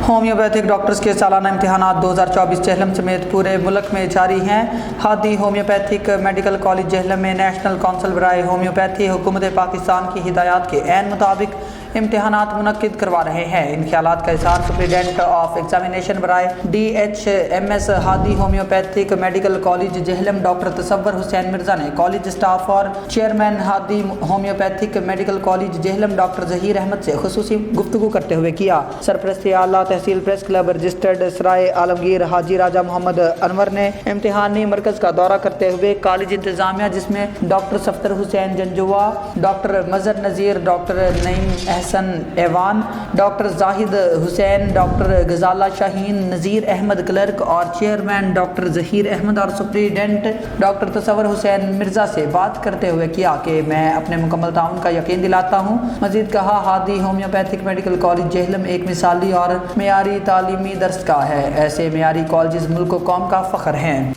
Homeopathic doctors کے سالانہ امتحانات 2024 جہلم سمیت پورے ملک میں جاری ہیں۔ ہادی ہومیوپیتھک میڈیکل کالج جہلم میں نیشنل کونسل برائے ہومیوپیتھی حکومت پاکستان کی ہدایات کے عین مطابق امتحانات منعقد کروا رہے ہیں۔ ان خیالات کا اظہار سپرنٹینڈنٹ آف ایگزامینیشن برائے DHMS Hadi homeopathic medical college Jhelum doctor Tasawar Hussain Mirza نے کالج اسٹاف اور chairman Hadi homeopathic medical college Jhelum doctor Zaheer Ahmed سے خصوصی گفتگو کرتے ہوئے کیا۔ سرپرستی اعلیٰ تحصیل press club registered Sarai Alamgir Haji Raja Muhammad Anwar نے امتحانی مرکز کا دورہ کرتے ہوئے کالج انتظامیہ جس میں ڈاکٹر صفدر حسین جنجوا، ڈاکٹر مظہر نذیر، ڈاکٹر نعیم احسن ایوان، ڈاکٹر زاہد حسین، ڈاکٹر غزالہ شاہین، نذیر احمد کلرک اور چیئرمین ڈاکٹر ظہیر احمد اور سپرنٹینڈنٹ ڈاکٹر تصور حسین مرزا سے بات کرتے ہوئے کیا کہ میں اپنے مکمل تعاون کا یقین دلاتا ہوں۔ مزید کہا ہادی ہومیوپیتھک میڈیکل کالج جہلم ایک مثالی اور معیاری تعلیمی درسگاہ ہے۔ ایسے معیاری کالجز ملک و قوم کا فخر ہیں۔